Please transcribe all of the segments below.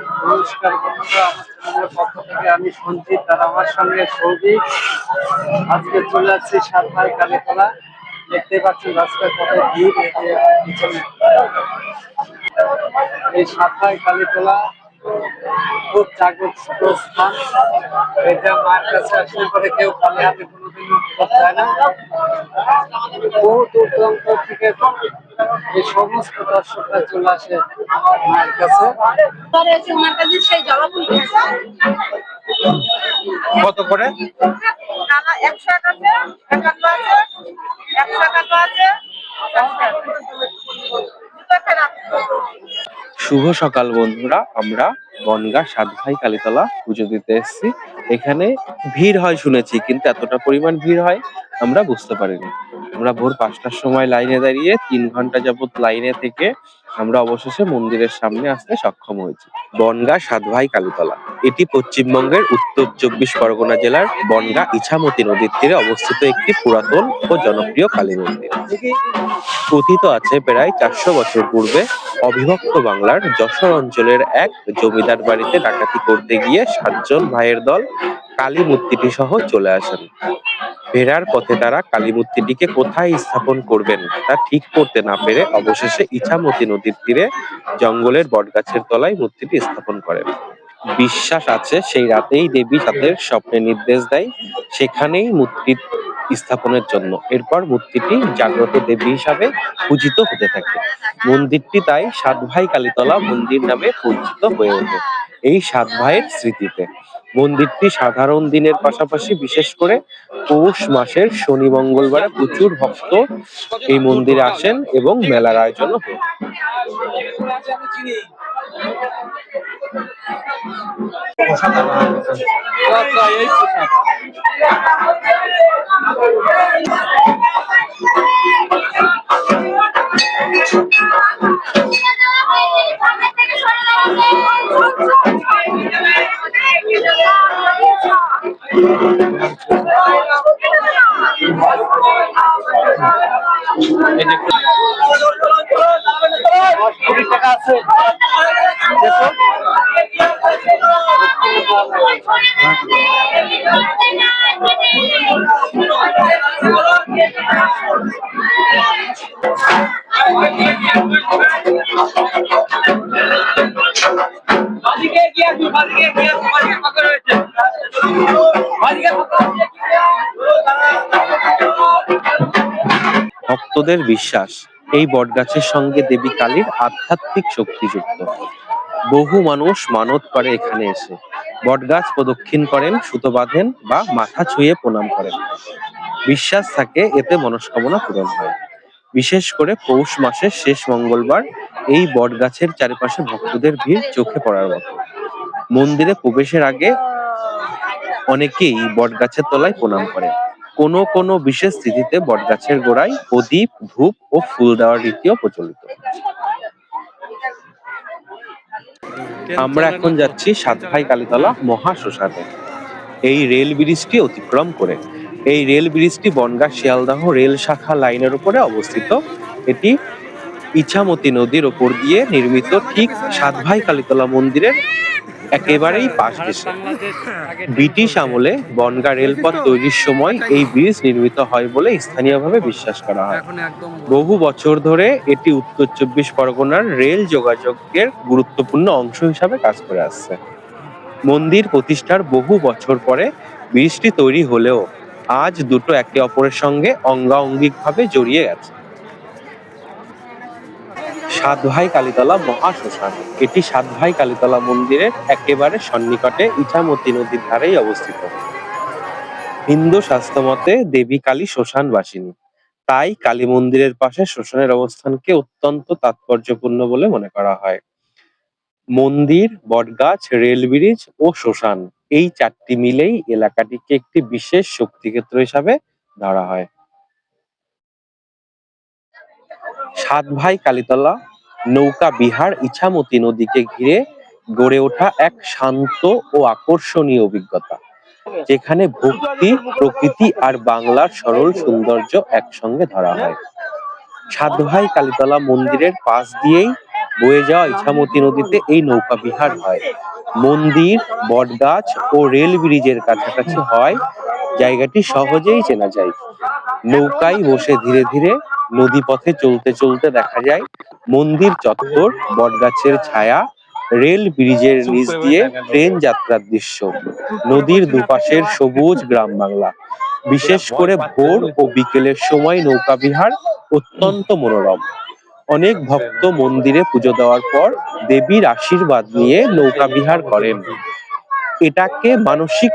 নমস্কার বন্ধুরা, আমার চ্যানেলের পক্ষ থেকে আমি সঞ্জিত আর আমার সঙ্গে সৌভিক। আজকে চলে যাচ্ছি সাতভাই কালীতলা। দেখতে পাচ্ছেন রাস্তায় কত ভিড়। এই যে পিছনে এই সাতভাই কালীতলা খুব জাগ্রত স্থান। এটা মায়ের কাছে আসলে পরে কেউ খালি হাতে কোনোদিনও ফেরত যায় না। বহু দূর দূরান্ত থেকে এই সমস্ত দর্শকরা চলে আসে মায়ের কাছে। কত করে? 100 আছে, 51 আছে, 151 আছে, 50 শুভ সকাল বন্ধুরা, আমরা বনগাঁ সাতভাই কালীতলা পুজো দিতে এসেছি। এখানে ভিড় হয় শুনেছি, কিন্তু এতটা পরিমাণ ভিড় হয় আমরা বুঝতে পারিনি। আমরা ভোর 5টার সময় লাইনে দাঁড়িয়ে 3 ঘন্টা যাবত লাইনে থেকে আমরা অবশেষে মন্দিরের সামনে আসতে সক্ষম হয়েছি। বনগাঁ সাতভাই কালীতলা এটি পশ্চিমবঙ্গের উত্তর 24 পরগনা জেলার বনগাঁ ইছামতি নদীর তীরে অবস্থিত একটি পুরাতন ও জনপ্রিয় কালী মন্দির। কথিত আছে প্রায় 400 বছর পূর্বে অবিভক্ত বাংলার যশোর অঞ্চলের এক জমিদার বাড়িতে ডাকাতি করতে গিয়ে 7 জন ভাইয়ের দল কালী মূর্তিটি সহ চলে আসেন। ফেরার পথে তারা কালী মূর্তিটিকে কোথায় স্থাপন করবেন তা ঠিক করতে না পেরে অবশেষে ইছামতি নদীর তীরে জঙ্গলের বটগাছের তলায় মূর্তিটি স্থাপন করেন। বিশ্বাস আছে সেই রাতেই দেবী তাদের স্বপ্নে নির্দেশ দেয় সেখানেই মূর্তি স্থাপনের জন্য। এরপর মূর্তিটি জাগ্রত দেবী হিসাবে পূজিত হতে থাকে। মন্দিরটি তাই সাতভাই কালীতলা মন্দির নামে পরিচিত হয়ে ওঠে এই 7 ভাইয়ের স্মৃতিতে। মন্দিরটি সাধারণ দিনের পাশাপাশি বিশেষ করে পৌষ মাসের শনি মঙ্গলবারে প্রচুর ভক্ত এই মন্দিরে আসেন এবং মেলার আয়োজনও হয়। ভক্তদের বিশ্বাস এই বটগাছের সঙ্গে দেবী কালীর আধ্যাত্মিক শক্তি যুক্ত। বহু মানুষ মানত করে এখানে এসে বটগাছ প্রদক্ষিণ করেন, সুতো বাঁধেন বা মাথা ছুঁয়ে প্রণাম করেন। বিশ্বাস থাকে এতে মনস্কামনা পূরণ হয়। বিশেষ করে পৌষ মাসের শেষ মঙ্গলবার এই বটগাছের চারিপাশে ভক্তদের ভিড় চোখে পড়ার মতো। মন্দিরে প্রবেশের আগে অনেকেই বটগাছের তলায় প্রণাম করেন। কোনো বিশেষ তিথিতে বটগাছের গোড়ায় প্রদীপ, ধূপ ও ফুল দেওয়ার রীতিও প্রচলিত। আমরা এখন যাচ্ছি সাতভাই কালীতলা মহা শ্মশানে। এই রেল ব্রিজটি অতিক্রম করে। এই রেল ব্রিজটি বনগাঁ শিয়ালদহ রেল শাখা লাইনের উপরে অবস্থিত। এটি ইছামতি নদীর ওপর দিয়ে নির্মিত, ঠিক সাতভাই কালীতলা মন্দিরের একেবারেই পাশ ঘেঁষে। ব্রিটিশ আমলে বনগাঁ রেলপথ তৈরির সময় এই ব্রিজ নির্মিত হয় বলে স্থানীয়ভাবে বিশ্বাস করা হয়। বহু বছর ধরে এটি উত্তর 24 পরগনার রেল যোগাযোগের গুরুত্বপূর্ণ অংশ হিসাবে কাজ করে আসছে। মন্দির প্রতিষ্ঠার বহু বছর পরে ব্রিজটি তৈরি হলেও আজ দুটো একে অপরের সঙ্গে অঙ্গাঙ্গিকভাবে জড়িয়ে গেছে। সাতভাই কালীতলা মহা শ্মশান এটি সাতভাই কালীতলা মন্দিরের একেবারে সন্নিকটে ইছামতি নদীর ধারেই অবস্থিত। হিন্দু শাস্ত্র মতে দেবী কালী শ্মশান বাসিনী, তাই কালী মন্দিরের পাশে শ্মশানের অবস্থানকে অত্যন্ত তাৎপর্যপূর্ণ বলে মনে করা হয়। মন্দির, বটগাছ, রেল ব্রিজ ও শ্মশান এই 4টি মিলেই এলাকাটিকে একটি বিশেষ শক্তিক্ষেত্র হিসাবে ধরা হয়। সাতভাই কালীতলা নৌকা বিহার ইছামতি নদীকে ঘিরে গড়ে ওঠা এক শান্ত ও আকর্ষণীয় অভিজ্ঞতা, যেখানে ভক্তি, প্রকৃতি আর বাংলার সরল সৌন্দর্য একসঙ্গে ধরা হয়। সাতভাই কালীতলা মন্দিরের পাশ দিয়েই বয়ে যাওয়া ইছামতি নদীতে এই নৌকা বিহার হয়। মন্দির, বটগাছ ও রেল ব্রিজের কাছাকাছি হয় জায়গাটি সহজেই চেনা যায়। নৌকায় বসে ধীরে ধীরে নদী পথে চলতে চলতে দেখা যায় মন্দির চত্বর, বটগাছের ছায়া, রেল ব্রিজের নিচ দিয়ে ট্রেন যাত্রার দৃশ্য, নদীর দুপাশের সবুজ গ্রাম বাংলা। বিশেষ করে ভোর ও বিকেলের সময় নৌকা বিহার অত্যন্ত মনোরম। অনেক ভক্ত মন্দিরে পুজো দেওয়ার পর দেবীর আশীর্বাদ নিয়ে নৌকা বিহার করেন। এটাকে মানসিক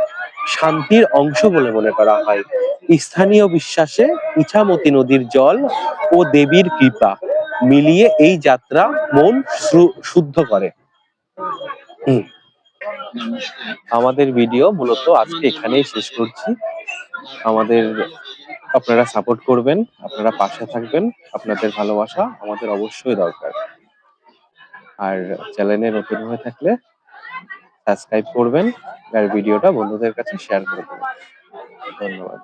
শান্তির অংশ বলে মনে করা হয়। স্থানীয় বিশ্বাসে ইছামতি নদীর জল ও দেবীর কৃপা মিলিয়ে এই যাত্রা মন শুদ্ধ করে। আমাদের ভিডিও মূলত আজকে এখানেই শেষ করছি। আমাদের আপনারা সাপোর্ট করবেন, আপনারা পাশে থাকবেন, আপনাদের ভালোবাসা আমাদের অবশ্যই দরকার। আর চ্যানেলে নতুন হয়ে থাকলে সাবস্ক্রাইব করবেন আর ভিডিওটা বন্ধুদের কাছে শেয়ার করে দেবেন। ধন্যবাদ।